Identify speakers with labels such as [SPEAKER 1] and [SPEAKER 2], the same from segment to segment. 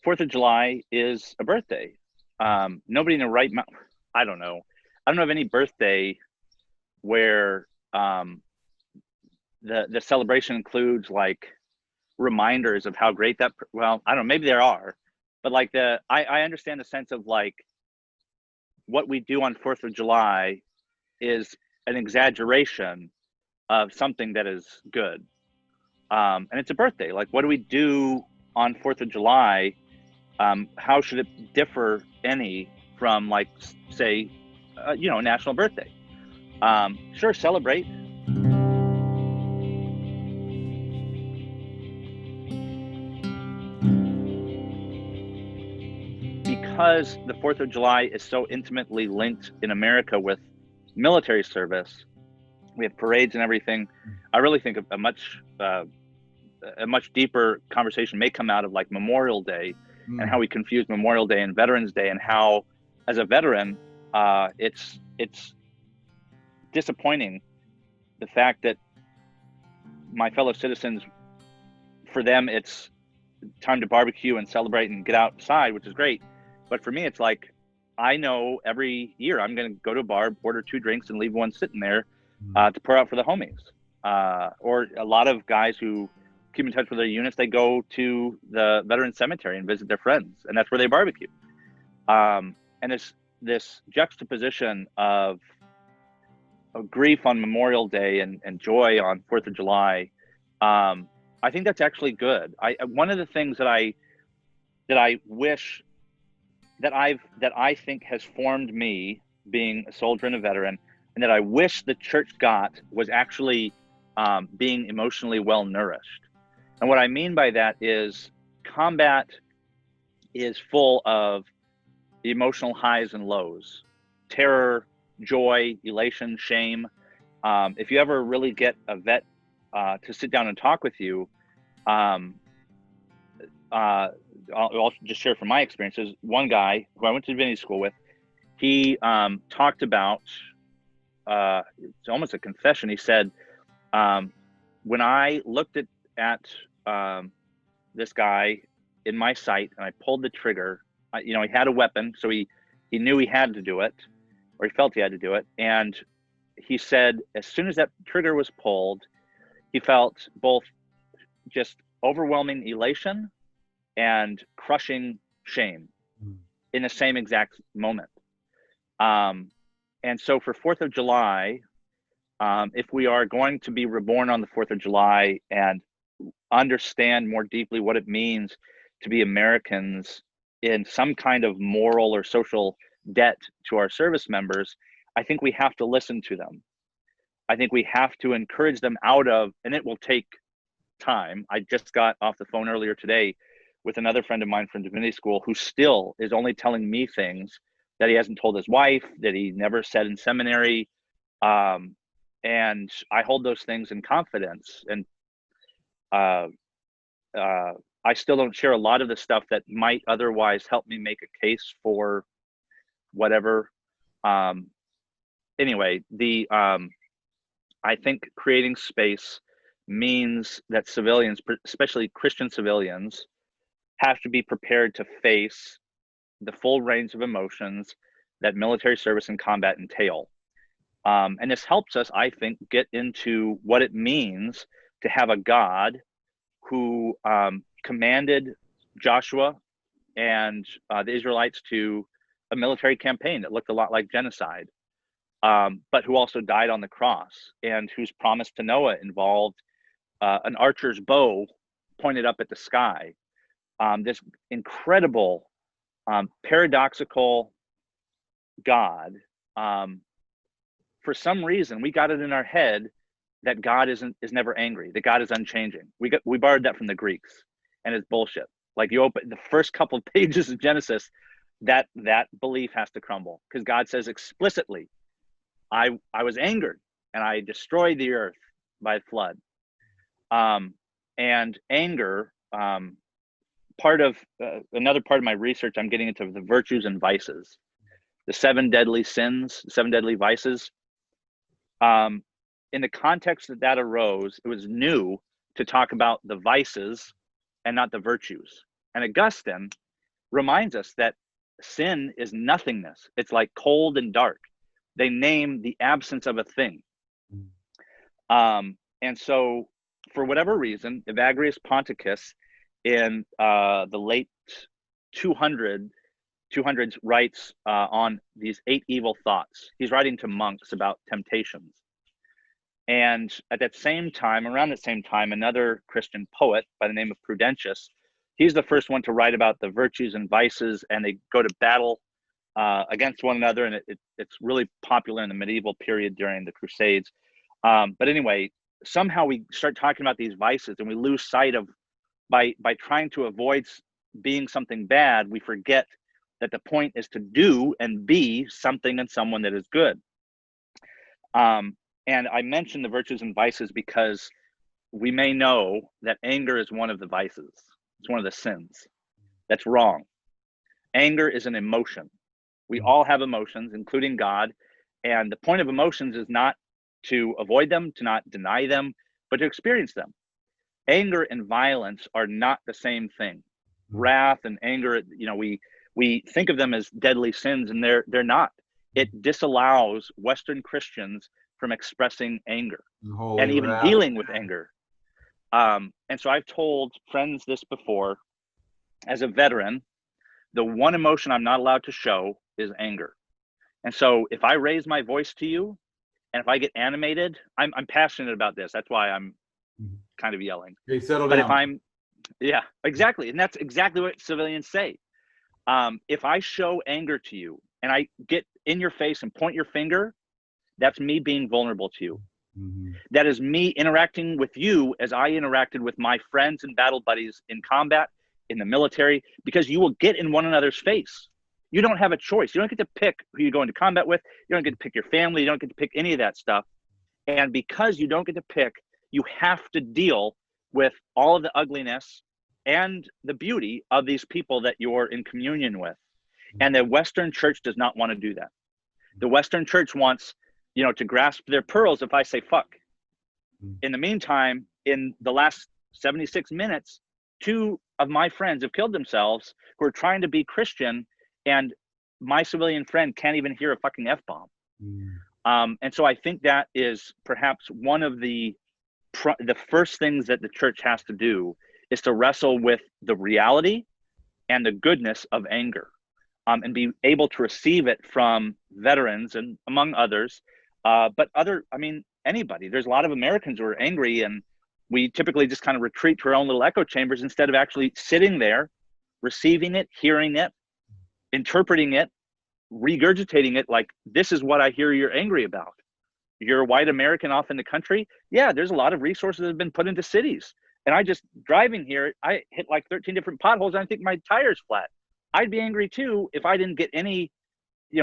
[SPEAKER 1] 4th of July is a birthday. Nobody in the right mind, I don't know. I don't know of any birthday where the celebration includes like reminders of how great that, well, I don't know, maybe there are, but like I understand the sense of like what we do on 4th of July is an exaggeration of something that is good. And it's a birthday. Like, what do we do on 4th of July? How should it differ any from, like, say, a national birthday? Sure, celebrate. Because the 4th of July is so intimately linked in America with military service, we have parades and everything. I really think a much deeper conversation may come out of like Memorial Day and how we confuse Memorial Day and Veterans Day, and how, as a veteran, it's disappointing the fact that my fellow citizens, for them, it's time to barbecue and celebrate and get outside, which is great. But for me, it's like, I know every year I'm going to go to a bar, order 2 drinks, and leave one sitting there to pour out for the homies. Or a lot of guys who keep in touch with their units, they go to the veteran cemetery and visit their friends, and that's where they barbecue. And it's this juxtaposition of grief on Memorial Day and joy on 4th of July. I think that's actually good. One of the things that I wish that I think has formed me, being a soldier and a veteran, and that I wish the church got, was actually being emotionally well nourished. And what I mean by that is, combat is full of emotional highs and lows, terror, joy, elation, shame. If you ever really get a vet to sit down and talk with you, I'll just share from my experiences. One guy who I went to divinity school with, he talked about, it's almost a confession. He said, when I looked at this guy in my sight and I pulled the trigger, he had a weapon, so he knew he had to do it, or he felt he had to do it. And he said, as soon as that trigger was pulled, he felt both just overwhelming elation and crushing shame in the same exact moment. And so for 4th of July, if we are going to be reborn on the 4th of July and understand more deeply what it means to be Americans in some kind of moral or social debt to our service members, I think we have to listen to them. I think we have to encourage them out of, and it will take time. I just got off the phone earlier today with another friend of mine from divinity school who still is only telling me things that he hasn't told his wife, that he never said in seminary. And I hold those things in confidence. And I still don't share a lot of the stuff that might otherwise help me make a case for whatever. Anyway, I think creating space means that civilians, especially Christian civilians, have to be prepared to face the full range of emotions that military service and combat entail. And this helps us, I think, get into what it means to have a God who commanded Joshua and the Israelites to a military campaign that looked a lot like genocide, but who also died on the cross, and whose promise to Noah involved an archer's bow pointed up at the sky. This incredible, paradoxical God. For some reason, we got it in our head that God is never angry, that God is unchanging. We borrowed that from the Greeks, and it's bullshit. Like, you open the first couple of pages of Genesis, that belief has to crumble, because God says explicitly, I was angered and I destroyed the earth by flood. And anger, another part of my research, I'm getting into the virtues and vices, the 7 deadly sins, 7 deadly vices. In the context that arose, it was new to talk about the vices and not the virtues. And Augustine, reminds us that sin is nothingness. It's like cold and dark. They name the absence of a thing. And so, for whatever reason, Evagrius Ponticus in the late 200s writes on these 8 evil thoughts. He's writing to monks about temptations. And at that same time, around that same time, another Christian poet by the name of Prudentius, he's the first one to write about the virtues and vices, and they go to battle against one another. And it's really popular in the medieval period during the Crusades. But anyway, somehow we start talking about these vices, and we lose sight of, by trying to avoid being something bad, we forget that the point is to do and be something and someone that is good. And I mentioned the virtues and vices because we may know that anger is one of the vices. It's one of the sins. That's wrong. Anger is an emotion. We all have emotions, including God. And the point of emotions is not to avoid them, to not deny them, but to experience them. Anger and violence are not the same thing. Wrath and anger, we think of them as deadly sins, and they're not. It disallows Western Christians from expressing anger and even dealing with anger. And so I've told friends this before. As a veteran, the one emotion I'm not allowed to show is anger. And so if I raise my voice to you, and if I get animated, I'm passionate about this. That's why I'm kind of yelling.
[SPEAKER 2] Okay, settle
[SPEAKER 1] but
[SPEAKER 2] down.
[SPEAKER 1] Yeah, exactly. And that's exactly what civilians say. If I show anger to you and I get in your face and point your finger, that's me being vulnerable to you. That is me interacting with you as I interacted with my friends and battle buddies in combat, in the military, because you will get in one another's face. You don't have a choice. You don't get to pick who you go into combat with. You don't get to pick your family. You don't get to pick any of that stuff. And because you don't get to pick, you have to deal with all of the ugliness and the beauty of these people that you're in communion with. And the Western church does not want to do that. The Western church wants, to grasp their pearls if I say fuck. In the meantime, in the last 76 minutes, 2 of my friends have killed themselves who are trying to be Christian, and my civilian friend can't even hear a fucking F-bomb. And so I think that is perhaps one of the first things that the church has to do, is to wrestle with the reality and the goodness of anger, and be able to receive it from veterans and among others. But anybody. There's a lot of Americans who are angry, and we typically just kind of retreat to our own little echo chambers instead of actually sitting there, receiving it, hearing it, interpreting it, regurgitating it, like, this is what I hear you're angry about. You're a white American off in the country. Yeah, there's a lot of resources that have been put into cities. And I just, driving here, I hit like 13 different potholes, and I think my tire's flat. I'd be angry too if I didn't get any,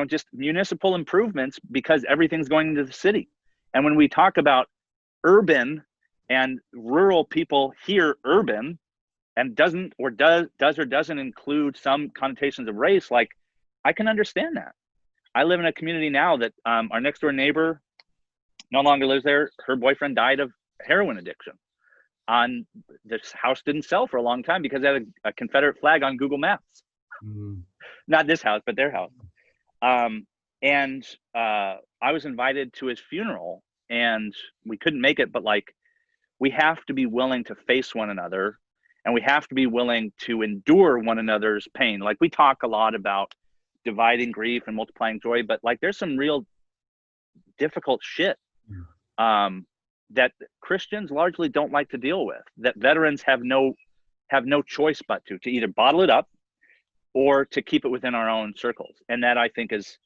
[SPEAKER 1] just municipal improvements, because everything's going into the city. And when we talk about urban and rural people hear urban and does or doesn't include some connotations of race, like, I can understand that. I live in a community now that our next door neighbor no longer lives there. Her boyfriend died of heroin addiction. This house didn't sell for a long time because it had a Confederate flag on Google Maps. Not this house, but their house. And I was invited to his funeral, and we couldn't make it, but we have to be willing to face one another, and we have to be willing to endure one another's pain. Like, we talk a lot about dividing grief and multiplying joy, but there's some real difficult shit that Christians largely don't like to deal with, that veterans have no choice but to either bottle it up or to keep it within our own circles. And that, I think, is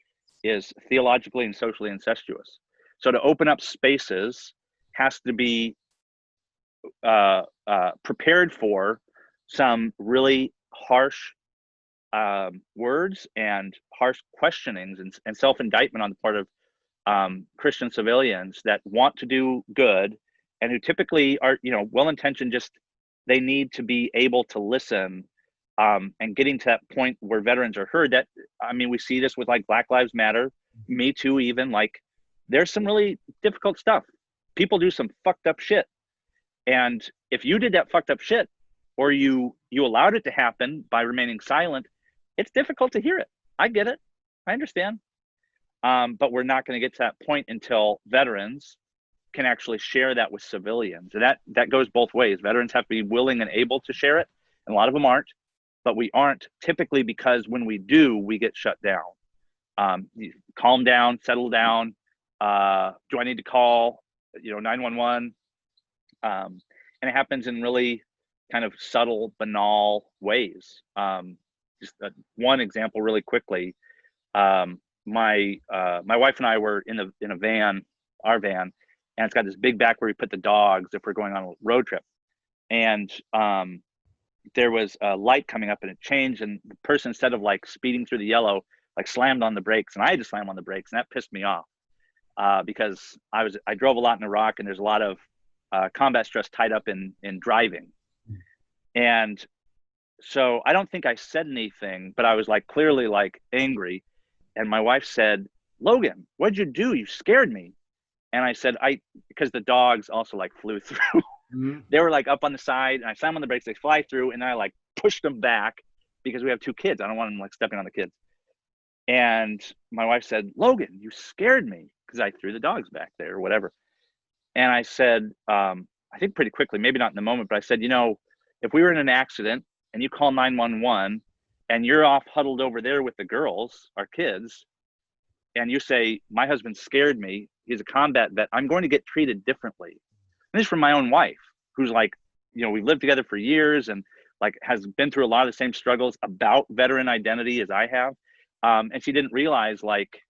[SPEAKER 1] theologically and socially incestuous. So to open up spaces has to be prepared for some really harsh words and harsh questionings and self-indictment on the part of Christian civilians that want to do good and who typically are, well-intentioned. Just, they need to be able to listen, and getting to that point where veterans are heard. That, we see this with Black Lives Matter, Me Too, even. There's some really difficult stuff. People do some fucked up shit. And if you did that fucked up shit, or you allowed it to happen by remaining silent, it's difficult to hear it. I get it. I understand. But we're not going to get to that point until veterans can actually share that with civilians. And that goes both ways. Veterans have to be willing and able to share it, and a lot of them aren't, but we aren't typically, because when we do, we get shut down. Calm down, settle down. Do I need to call, 911? And it happens in really kind of subtle, banal ways. Just one example really quickly. My wife and I were in a van, our van, and it's got this big back where we put the dogs if we're going on a road trip. And there was a light coming up and it changed, and the person, instead of like speeding through the yellow, like slammed on the brakes, and I had to slam on the brakes, and that pissed me off because I drove a lot in Iraq, and there's a lot of combat stress tied up in driving. And so I don't think I said anything, but I was like clearly like angry. And my wife said, "Logan, what'd you do? You scared me." And I said, because the dogs also like flew through. Mm-hmm. They were like up on the side, and I slammed on the brakes, they fly through, and I like pushed them back because we have two kids. I don't want them like stepping on the kids. And my wife said, "Logan, you scared me," because I threw the dogs back there or whatever. And I said, I think pretty quickly, maybe not in the moment, but I said, if we were in an accident and you call 911 and you're off huddled over there with the girls, our kids, and you say, "My husband scared me, he's a combat vet," I'm going to get treated differently. And this is from my own wife, who's like, we've lived together for years and like has been through a lot of the same struggles about veteran identity as I have. And she didn't realize like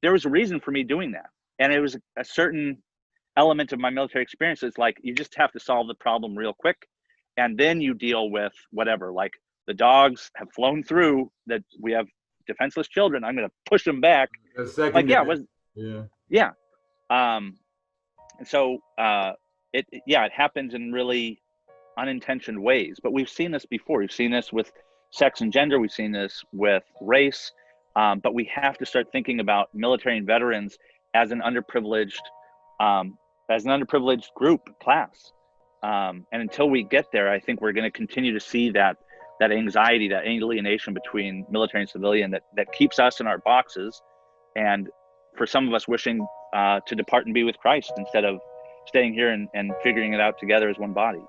[SPEAKER 1] there was a reason for me doing that. And it was a certain element of my military experience. It's like, you just have to solve the problem real quick. And then you deal with whatever, like the dogs have flown through, that we have defenseless children, I'm going to push them back. Like, yeah. And so it happens in really unintentioned ways, but we've seen this before. We've seen this with sex and gender. We've seen this with race. But we have to start thinking about military and veterans as an underprivileged group, class. And until we get there, I think we're going to continue to see that anxiety, that alienation between military and civilian that keeps us in our boxes. And for some of us wishing to depart and be with Christ instead of staying here and figuring it out together as one body.